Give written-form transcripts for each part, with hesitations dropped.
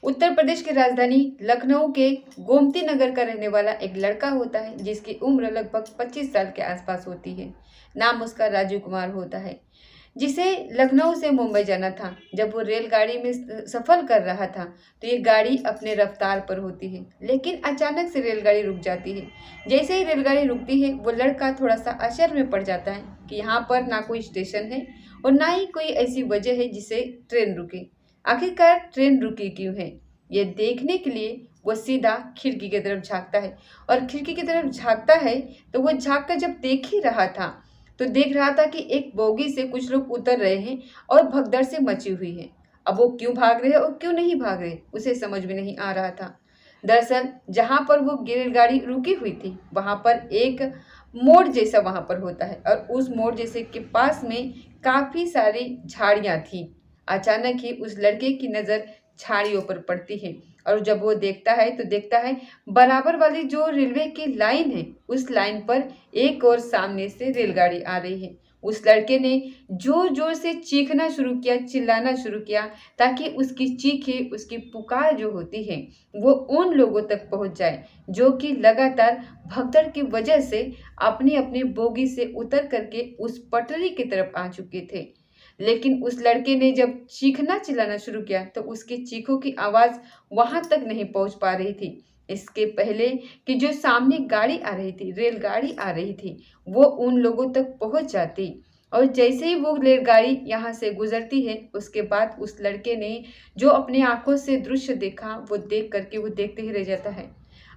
उत्तर प्रदेश की राजधानी लखनऊ के गोमती नगर का रहने वाला एक लड़का होता है जिसकी उम्र लगभग 25 साल के आसपास होती है। नाम उसका राजू कुमार होता है, जिसे लखनऊ से मुंबई जाना था। जब वो रेलगाड़ी में सफर कर रहा था तो ये गाड़ी अपने रफ्तार पर होती है, लेकिन अचानक से रेलगाड़ी रुक जाती है। जैसे ही रेलगाड़ी रुकती है वो लड़का थोड़ा सा आश्चर्य में पड़ जाता है कि यहाँ पर ना कोई स्टेशन है और ना ही कोई ऐसी वजह है जिससे ट्रेन रुके। आखिरकार ट्रेन रुकी क्यों है, ये देखने के लिए वो सीधा खिड़की की तरफ झांकता है। और खिड़की की तरफ झांकता है तो वो झांक कर जब देख ही रहा था तो देख रहा था कि एक बोगी से कुछ लोग उतर रहे हैं और भगदड़ से मची हुई है। अब वो क्यों भाग रहे हैं और क्यों नहीं भाग रहे उसे समझ में नहीं आ रहा था। दरअसल जहाँ पर वो रेलगाड़ी रुकी हुई थी वहाँ पर एक मोड़ जैसा वहाँ पर होता है और उस मोड़ जैसे के पास में काफ़ी सारी झाड़ियाँ थी। अचानक ही उस लड़के की नज़र झाड़ियों पर पड़ती है और जब वो देखता है तो देखता है बराबर वाली जो रेलवे की लाइन है उस लाइन पर एक और सामने से रेलगाड़ी आ रही है। उस लड़के ने जोर जोर से चीखना शुरू किया, चिल्लाना शुरू किया ताकि उसकी चीखें, उसकी पुकार जो होती है वो उन लोगों तक पहुंच जाए जो कि लगातार भगदड़ की वजह से अपनी अपनी बोगी से उतर करके उस पटरी की तरफ आ चुके थे। लेकिन उस लड़के ने जब चीखना चिल्लाना शुरू किया तो उसकी चीखों की आवाज़ वहां तक नहीं पहुंच पा रही थी। इसके पहले कि जो सामने गाड़ी आ रही थी, रेलगाड़ी आ रही थी, वो उन लोगों तक पहुंच जाती। और जैसे ही वो रेलगाड़ी यहाँ से गुजरती है उसके बाद उस लड़के ने जो अपने आंखों से दृश्य देखा वो देख करके वो देखते ही रह जाता है।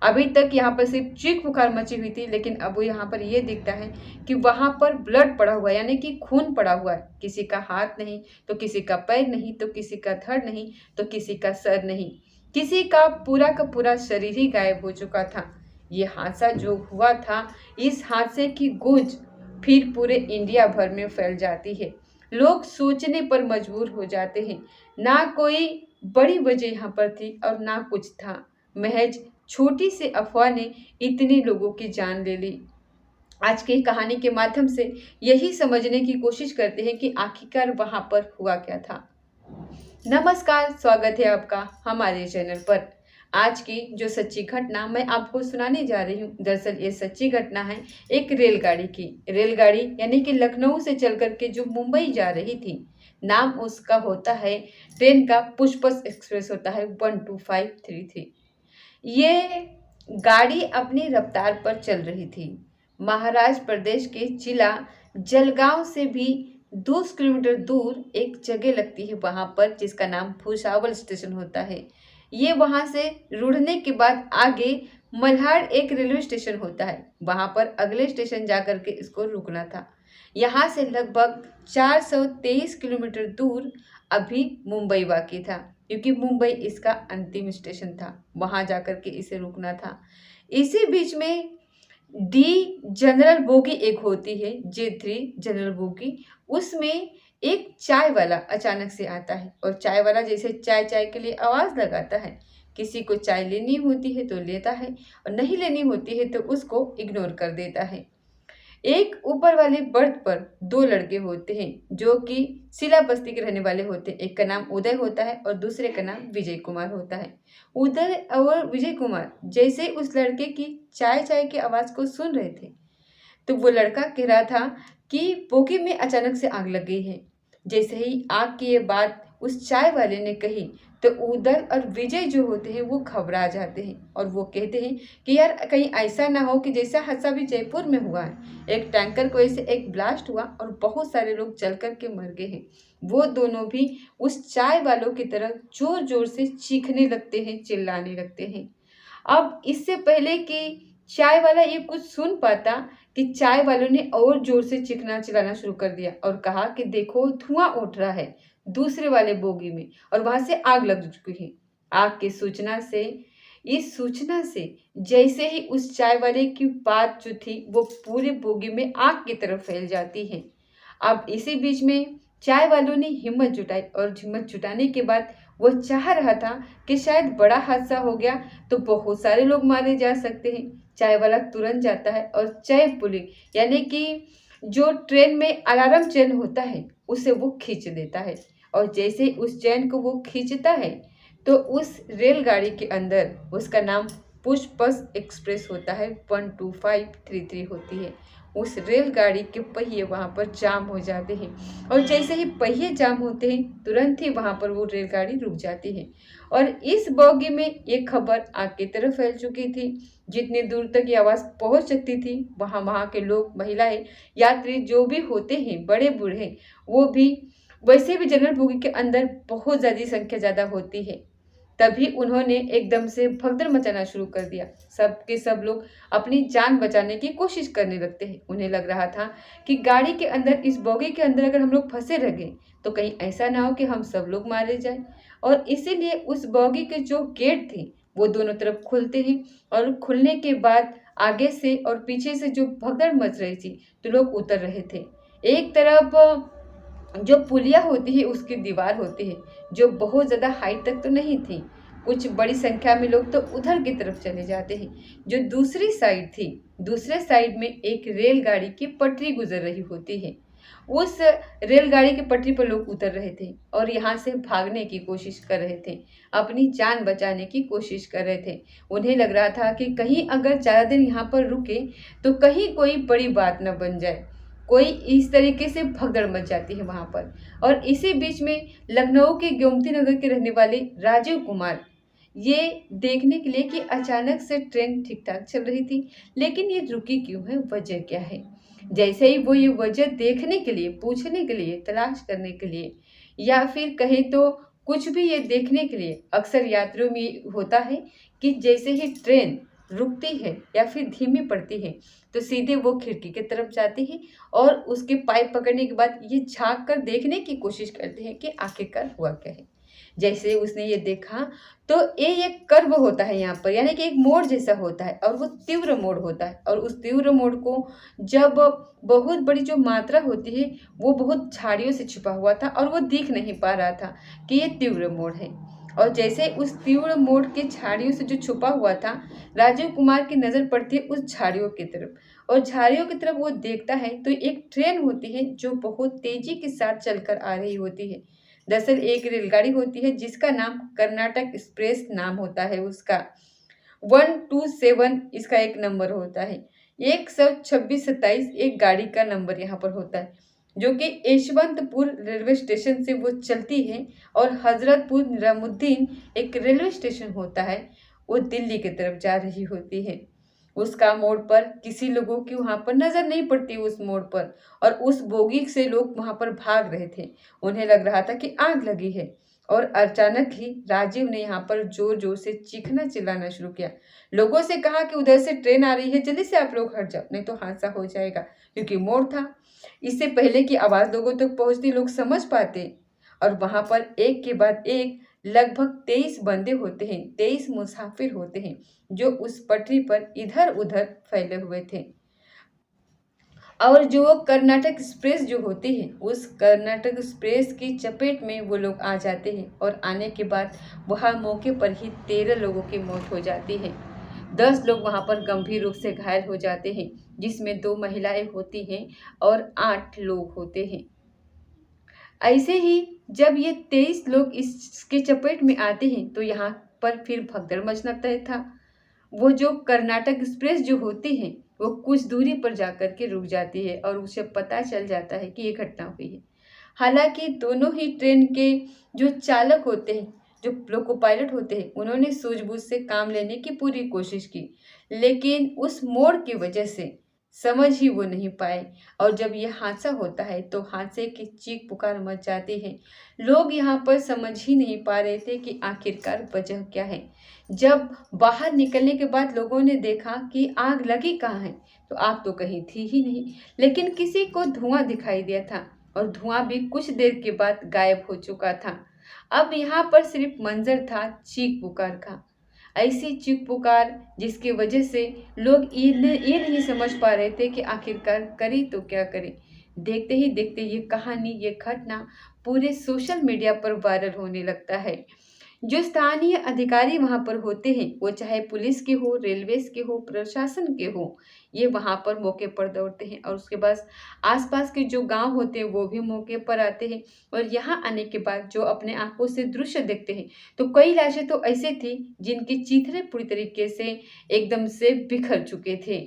अभी तक यहाँ पर सिर्फ चीख पुकार मची हुई थी, लेकिन अब वो यहाँ पर ये दिखता है कि वहाँ पर ब्लड पड़ा हुआ है, यानी कि खून पड़ा हुआ है। किसी का हाथ नहीं तो किसी का पैर नहीं तो किसी का धड़ नहीं तो किसी का सर नहीं, किसी का पूरा शरीर ही गायब हो चुका था। ये हादसा जो हुआ था, इस हादसे की गूंज फिर पूरे इंडिया भर में फैल जाती है। लोग सोचने पर मजबूर हो जाते हैं। ना कोई बड़ी वजह यहाँ पर थी और ना कुछ था, महज छोटी सी अफवाह ने इतने लोगों की जान ले ली। आज की कहानी के माध्यम से यही समझने की कोशिश करते हैं कि आखिरकार वहां पर हुआ क्या था। नमस्कार, स्वागत है आपका हमारे चैनल पर। आज की जो सच्ची घटना मैं आपको सुनाने जा रही हूँ, दरअसल ये सच्ची घटना है एक रेलगाड़ी की। रेलगाड़ी यानी कि लखनऊ से चल करके जो मुंबई जा रही थी, नाम उसका होता है, ट्रेन का पुष्पक एक्सप्रेस होता है 12533। ये गाड़ी अपनी रफ्तार पर चल रही थी। महाराष्ट्र प्रदेश के जिला जलगांव से भी 2 किलोमीटर दूर एक जगह लगती है वहाँ पर, जिसका नाम भुसावल स्टेशन होता है। ये वहाँ से रुड़ने के बाद आगे मल्हार एक रेलवे स्टेशन होता है, वहाँ पर अगले स्टेशन जा कर के इसको रुकना था। यहाँ से लगभग 423 किलोमीटर दूर अभी मुंबई बाकी था, क्योंकि मुंबई इसका अंतिम स्टेशन था, वहाँ जाकर के इसे रुकना था। इसी बीच में डी जनरल बोगी एक होती है, J3 जनरल बोगी, उसमें एक चाय वाला अचानक से आता है और चाय वाला जैसे चाय चाय के लिए आवाज़ लगाता है। किसी को चाय लेनी होती है तो लेता है और नहीं लेनी होती है तो उसको इग्नोर कर देता है। एक ऊपर वाले बर्थ पर 2 लड़के होते हैं जो कि सिला बस्ती के रहने वाले होते हैं। एक का नाम उदय होता है और दूसरे का नाम विजय कुमार होता है। उदय और विजय कुमार जैसे उस लड़के की चाय चाय की आवाज़ को सुन रहे थे तो वो लड़का कह रहा था कि बोगी में अचानक से आग लग गई है। जैसे ही आग की ये बात उस चाय वाले ने कही तो उदय और विजय जो होते हैं वो घबरा जाते हैं और वो कहते हैं कि यार कहीं ऐसा ना हो कि जैसा हादसा भी जयपुर में हुआ है, एक टैंकर को ऐसे एक ब्लास्ट हुआ और बहुत सारे लोग जल कर के मर गए हैं। वो दोनों भी उस चाय वालों की तरह जोर जोर से चीखने लगते हैं, चिल्लाने लगते हैं। अब इससे पहले कि चाय वाला ये कुछ सुन पाता कि चाय वालों ने और जोर से चीखना चिल्लाना शुरू कर दिया और कहा कि देखो धुआं उठ रहा है दूसरे वाले बोगी में और वहां से आग लग चुकी है। आग की सूचना से, इस सूचना से जैसे ही उस चाय वाले की बात जो थी वो पूरे बोगी में आग की तरफ फैल जाती है। अब इसी बीच में चाय वालों ने हिम्मत जुटाई और हिम्मत जुटाने के बाद वो चाह रहा था कि शायद बड़ा हादसा हो गया तो बहुत सारे लोग मारे जा सकते हैं। चाय वाला तुरंत जाता है और चेन पुली यानी कि जो ट्रेन में अलार्म चेन होता है उसे वो खींच देता है और जैसे उस चेन को वो खींचता है तो उस रेलगाड़ी के अंदर उसका नाम पुष्पस एक्सप्रेस होता है, 12533 होती है। उस रेलगाड़ी के पहिए वहाँ पर जाम हो जाते हैं और जैसे ही पहिए जाम होते हैं तुरंत ही वहाँ पर वो रेलगाड़ी रुक जाती है। और इस बोगी में ये खबर आग की तरफ फैल चुकी थी। जितनी दूर तक ये आवाज़ पहुँच सकती थी वहाँ के लोग, महिलाएं, यात्री जो भी होते हैं, बड़े बूढ़े, वो भी, वैसे भी जनरल बोगी के अंदर बहुत ज़्यादा संख्या ज़्यादा होती है। तभी उन्होंने एकदम से भगदड़ मचाना शुरू कर दिया। सब के सब लोग अपनी जान बचाने की कोशिश करने लगते हैं। उन्हें लग रहा था कि गाड़ी के अंदर, इस बोगी के अंदर अगर हम लोग फंसे रह गए तो कहीं ऐसा ना हो कि हम सब लोग मारे जाएं। और इसीलिए उस बोगी के जो गेट थे वो दोनों तरफ खुलते हैं और खुलने के बाद आगे से और पीछे से जो भगदड़ मच रही थी तो लोग उतर रहे थे। एक तरफ जो पुलिया होती है उसकी दीवार होती है जो बहुत ज़्यादा हाइट तक तो नहीं थी, कुछ बड़ी संख्या में लोग तो उधर की तरफ चले जाते हैं। जो दूसरी साइड थी, दूसरे साइड में एक रेलगाड़ी की पटरी गुजर रही होती है। उस रेलगाड़ी की पटरी पर लोग उतर रहे थे और यहाँ से भागने की कोशिश कर रहे थे, अपनी जान बचाने की कोशिश कर रहे थे। उन्हें लग रहा था कि कहीं अगर ज़्यादा दिन यहाँ पर रुके तो कहीं कोई बड़ी बात न बन जाए, कोई इस तरीके से भगदड़ मच जाती है वहाँ पर। और इसी बीच में लखनऊ के गोमती नगर के रहने वाले राजीव कुमार ये देखने के लिए कि अचानक से ट्रेन ठीक ठाक चल रही थी लेकिन ये रुकी क्यों है, वजह क्या है। जैसे ही वो ये वजह देखने के लिए, पूछने के लिए, तलाश करने के लिए, या फिर कहे तो कुछ भी ये देखने के लिए, अक्सर यात्रियों में होता है कि जैसे ही ट्रेन रुकती है या फिर धीमी पड़ती है तो सीधे वो खिड़की की तरफ जाती है और उसके पाइप पकड़ने के बाद ये झांक कर देखने की कोशिश करते हैं कि आखिरकार हुआ क्या है। जैसे उसने ये देखा तो ये एक कर्व होता है यहाँ पर, यानी कि एक मोड़ जैसा होता है और वो तीव्र मोड़ होता है। और उस तीव्र मोड़ को जब बहुत बड़ी जो मात्रा होती है वो बहुत झाड़ियों से छिपा हुआ था और वो दिख नहीं पा रहा था कि ये तीव्र मोड़ है। और जैसे उस तीव्र मोड़ के झाड़ियों से जो छुपा हुआ था, राजीव कुमार की नज़र पड़ती है उस झाड़ियों की तरफ और झाड़ियों की तरफ वो देखता है तो एक ट्रेन होती है जो बहुत तेजी के साथ चलकर आ रही होती है। दरअसल एक रेलगाड़ी होती है जिसका नाम कर्नाटक एक्सप्रेस नाम होता है उसका, 127 इसका एक नंबर होता है, 12627 एक गाड़ी का नंबर यहाँ पर होता है, जो कि यशवंतपुर रेलवे स्टेशन से वो चलती है। और हजरतपुर निजामुद्दीन एक रेलवे स्टेशन होता है, वो दिल्ली की तरफ जा रही होती है। उसका मोड़ पर किसी लोगों की वहाँ पर नज़र नहीं पड़ती उस मोड़ पर, और उस बोगी से लोग वहाँ पर भाग रहे थे। उन्हें लग रहा था कि आग लगी है। और अचानक ही राजीव ने यहाँ पर जोर जोर से चीखना चिल्लाना शुरू किया, लोगों से कहा कि उधर से ट्रेन आ रही है, जल्दी से आप लोग हट जाओ नहीं तो हादसा हो जाएगा। क्योंकि मोड़ था, इससे पहले की आवाज़ लोगों तक पहुँचती लोग समझ पाते। और वहाँ पर एक के बाद एक लगभग 23 बंदे होते हैं, 23 मुसाफिर होते हैं जो उस पटरी पर इधर उधर फैले हुए थे। और जो कर्नाटक एक्सप्रेस जो होती है उस कर्नाटक एक्सप्रेस की चपेट में वो लोग आ जाते हैं और आने के बाद वहाँ मौके पर ही 13 लोगों की मौत हो जाती है। 10 लोग वहाँ पर गंभीर रूप से घायल हो जाते हैं जिसमें 2 महिलाएं होती हैं और 8 लोग होते हैं। ऐसे ही जब ये 23 लोग इसके चपेट में आते हैं तो यहाँ पर फिर भगदड़ मचना तय था। वो जो कर्नाटक एक्सप्रेस जो होती है वो कुछ दूरी पर जाकर के रुक जाती है और उसे पता चल जाता है कि ये घटना हुई है। हालांकि दोनों ही ट्रेन के जो चालक होते हैं, जो लोको पायलट होते हैं, उन्होंने सूझबूझ से काम लेने की पूरी कोशिश की लेकिन उस मोड़ की वजह से समझ ही वो नहीं पाए। और जब ये हादसा होता है तो हादसे की चीख पुकार मच जाती है। लोग यहाँ पर समझ ही नहीं पा रहे थे कि आखिरकार वजह क्या है। जब बाहर निकलने के बाद लोगों ने देखा कि आग लगी कहाँ है तो आग तो कहीं थी ही नहीं, लेकिन किसी को धुआं दिखाई दिया था और धुआं भी कुछ देर के बाद गायब हो चुका था। अब यहाँ पर सिर्फ मंजर था चीख पुकार का, ऐसी चीख पुकार जिसकी वजह से लोग ये नहीं समझ पा रहे थे कि आखिरकार करें तो क्या करें। देखते ही देखते ये कहानी, ये घटना पूरे सोशल मीडिया पर वायरल होने लगता है। जो स्थानीय अधिकारी वहाँ पर होते हैं, वो चाहे पुलिस के हो, रेलवेज के हो, प्रशासन के हो, ये वहाँ पर मौके पर दौड़ते हैं और उसके बाद आसपास के जो गांव होते हैं वो भी मौके पर आते हैं। और यहाँ आने के बाद जो अपने आंखों से दृश्य देखते हैं, तो कई लाशें तो ऐसे थी जिनके चीथड़े पूरी तरीके से एकदम से बिखर चुके थे।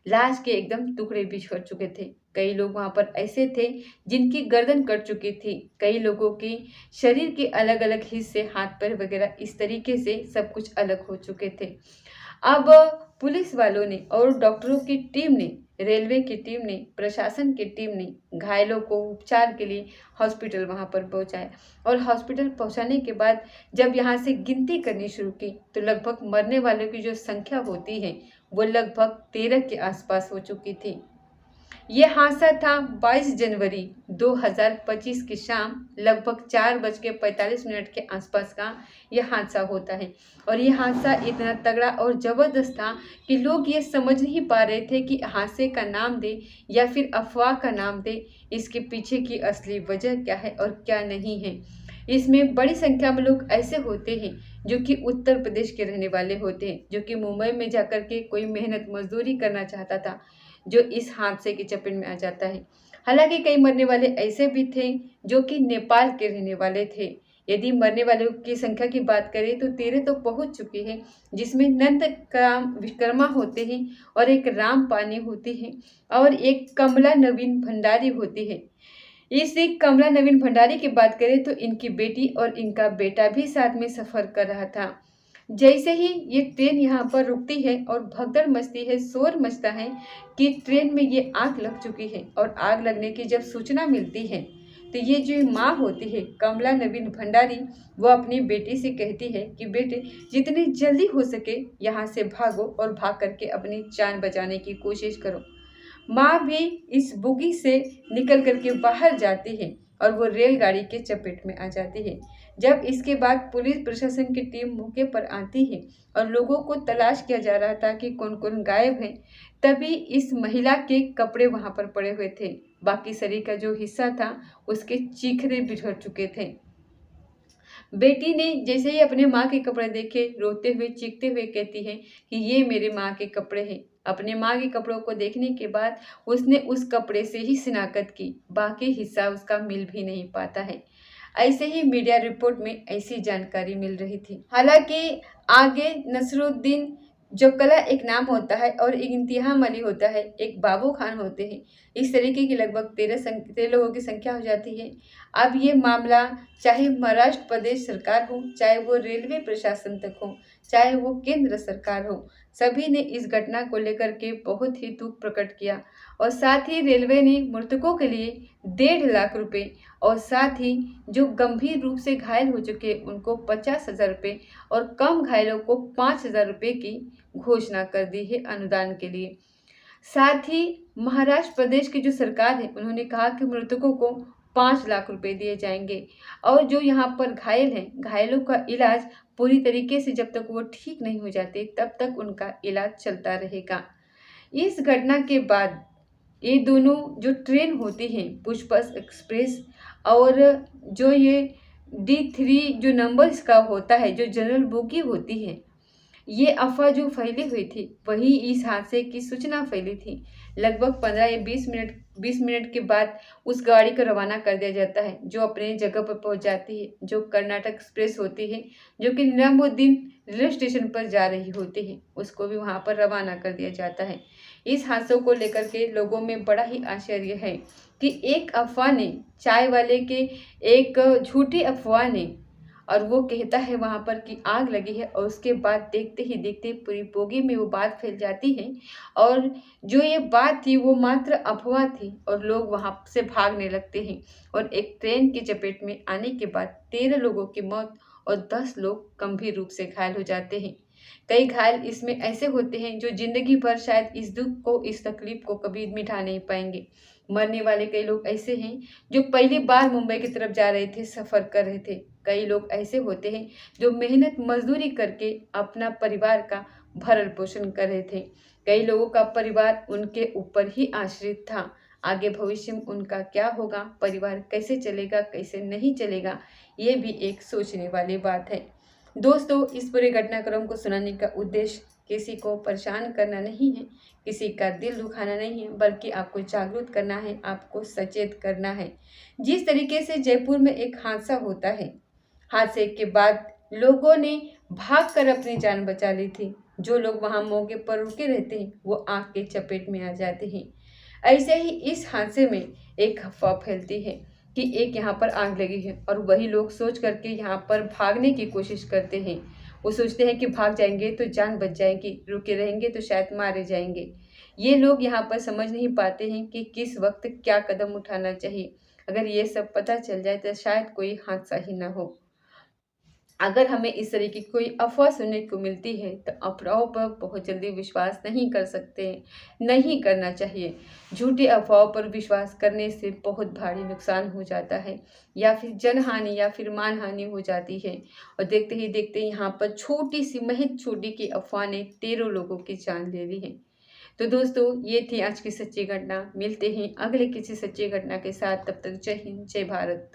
लाश के एकदम टुकड़े बिछड़ चुके थे। कई लोग वहाँ पर ऐसे थे जिनकी गर्दन कट चुकी थी। कई लोगों की शरीर के अलग अलग हिस्से, हाथ पैर वगैरह इस तरीके से सब कुछ अलग हो चुके थे। अब पुलिस वालों ने और डॉक्टरों की टीम ने, रेलवे की टीम ने, प्रशासन की टीम ने घायलों को उपचार के लिए हॉस्पिटल वहां पर पहुंचाया। और हॉस्पिटल पहुंचाने के बाद जब यहाँ से गिनती करनी शुरू की तो लगभग मरने वालों की जो संख्या होती है वो लगभग 13 के आसपास हो चुकी थी। ये हादसा था 22 जनवरी 2025 की शाम लगभग 4:45 के आसपास का यह हादसा होता है। और ये हादसा इतना तगड़ा और ज़बरदस्त था कि लोग ये समझ नहीं पा रहे थे कि हादसे का नाम दे या फिर अफवाह का नाम दे, इसके पीछे की असली वजह क्या है और क्या नहीं है। इसमें बड़ी संख्या में लोग ऐसे होते हैं जो कि उत्तर प्रदेश के रहने वाले होते हैं, जो कि मुंबई में जाकर के कोई मेहनत मजदूरी करना चाहता था, जो इस हादसे की चपेट में आ जाता है। हालांकि कई मरने वाले ऐसे भी थे जो कि नेपाल के रहने वाले थे। यदि मरने वालों की संख्या की बात करें तो 13 तो पहुंच चुकी है, जिसमें नंद विश्वकर्मा होते हैं और एक राम पानी होती है और एक कमला नवीन भंडारी होती है। इस कमला नवीन भंडारी की बात करें तो इनकी बेटी और इनका बेटा भी साथ में सफर कर रहा था। जैसे ही ये ट्रेन यहाँ पर रुकती है और भगदड़ मचती है, शोर मचता है कि ट्रेन में ये आग लग चुकी है। और आग लगने की जब सूचना मिलती है तो ये जो माँ होती है कमला नवीन भंडारी, वो अपनी बेटी से कहती है कि बेटे जितनी जल्दी हो सके यहाँ से भागो और भाग करके अपनी जान बचाने की कोशिश करो। माँ भी इस बुगी से निकल करके बाहर जाती है और वो रेलगाड़ी के चपेट में आ जाती है। जब इसके बाद पुलिस प्रशासन की टीम मौके पर आती है और लोगों को तलाश किया जा रहा था कि कौन कौन गायब है, तभी इस महिला के कपड़े वहां पर पड़े हुए थे। बाकी शरीर का जो हिस्सा था उसके चीखने बिछड़ चुके थे। बेटी ने जैसे ही अपने माँ के कपड़े देखे, रोते हुए चीखते हुए कहती है कि ये मेरे माँ के कपड़े हैं। अपने माँ के कपड़ों को देखने के बाद उसने उस कपड़े से ही शिनाख्त की, बाकी हिस्सा उसका मिल भी नहीं पाता है। ऐसे ही मीडिया रिपोर्ट में ऐसी जानकारी मिल रही थी। हालांकि आगे नसरुद्दीन जो कला एक नाम होता है और एक इम्तिहान अली होता है, एक बाबू खान होते हैं, इस तरीके की लगभग 13 लोगों की संख्या हो जाती है। अब ये मामला चाहे महाराष्ट्र प्रदेश सरकार हो, चाहे वो रेलवे प्रशासन तक हो, चाहे वो केंद्र सरकार हो, सभी ने इस घटना को लेकर के बहुत ही दुख प्रकट किया। और साथ ही रेलवे ने मृतकों के लिए 1.5 लाख रुपए और साथ ही जो गंभीर रूप से घायल हो चुके उनको 50,000 रुपये और कम घायलों को 5,000 रुपये की घोषणा कर दी है अनुदान के लिए। साथ ही महाराष्ट्र प्रदेश की जो सरकार है उन्होंने कहा कि मृतकों को 5 लाख रुपए दिए जाएंगे और जो यहाँ पर घायल हैं, घायलों का इलाज पूरी तरीके से जब तक वो ठीक नहीं हो जाते तब तक उनका इलाज चलता रहेगा। इस घटना के बाद ये दोनों जो ट्रेन होती हैं पुष्पस एक्सप्रेस और जो ये D3 जो नंबर इसका होता है, जो जनरल बोगी होती है, ये अफवाह जो फैली हुई थी वही इस हादसे की सूचना फैली थी। लगभग 15 या 20 मिनट के बाद उस गाड़ी को रवाना कर दिया जाता है जो अपने जगह पर पहुंच जाती है, जो कर्नाटक एक्सप्रेस होती है जो कि निजामुद्दीन रेलवे स्टेशन पर जा रही होती है, उसको भी वहां पर रवाना कर दिया जाता है। इस हादसों को लेकर के लोगों में बड़ा ही आश्चर्य है कि एक अफवाह ने, चाय वाले के एक झूठी अफवाह ने, और वो कहता है वहां पर कि आग लगी है और उसके बाद देखते ही देखते पूरी बोगी में वो बात फैल जाती है और जो ये बात थी वो मात्र अफवाह थी और लोग वहां से भागने लगते हैं। और एक ट्रेन की चपेट में आने के बाद 13 लोगों की मौत और 10 लोग गंभीर रूप से घायल हो जाते हैं। कई घायल इसमें ऐसे होते हैं जो जिंदगी भर शायद इस दुख को, इस तकलीफ को कभी मिटा नहीं पाएंगे। मरने वाले कई लोग ऐसे हैं जो पहली बार मुंबई की तरफ जा रहे थे, सफर कर रहे थे। कई लोग ऐसे होते हैं जो मेहनत मजदूरी करके अपना परिवार का भरण पोषण कर रहे थे। कई लोगों का परिवार उनके ऊपर ही आश्रित था। आगे भविष्य में उनका क्या होगा, परिवार कैसे चलेगा, कैसे नहीं चलेगा, ये भी एक सोचने वाली बात है। दोस्तों, इस पूरे घटनाक्रम को सुनाने का उद्देश्य किसी को परेशान करना नहीं है, किसी का दिल दुखाना नहीं है, बल्कि आपको जागरूक करना है, आपको सचेत करना है। जिस तरीके से जयपुर में एक हादसा होता है, हादसे के बाद लोगों ने भागकर अपनी जान बचा ली थी। जो लोग वहां मौके पर रुके रहते हैं वो आग के चपेट में आ जाते हैं। ऐसे ही इस हादसे में एक अफवाह फैलती है कि एक यहाँ पर आग लगी है, और वही लोग सोच करके यहाँ पर भागने की कोशिश करते हैं। वो सोचते हैं कि भाग जाएंगे तो जान बच जाएगी, रुके रहेंगे तो शायद मारे जाएंगे। ये लोग यहाँ पर समझ नहीं पाते हैं कि किस वक्त क्या कदम उठाना चाहिए। अगर ये सब पता चल जाए तो शायद कोई हादसा ही ना हो। अगर हमें इस तरह की कोई अफ़वाह सुनने को मिलती है तो अफ़वाहों पर बहुत जल्दी विश्वास नहीं कर सकते, नहीं करना चाहिए। झूठी अफ़वाहों पर विश्वास करने से बहुत भारी नुकसान हो जाता है, या फिर जनहानि या फिर मानहानि हो जाती है। और देखते ही देखते यहाँ पर छोटी सी महज छोटी की अफ़वाह ने 13 लोगों की जान ले ली है। तो दोस्तों, ये थी आज की सच्ची घटना। मिलते हैं अगले किसी सच्ची घटना के साथ। तब तक जय हिंद, जय भारत।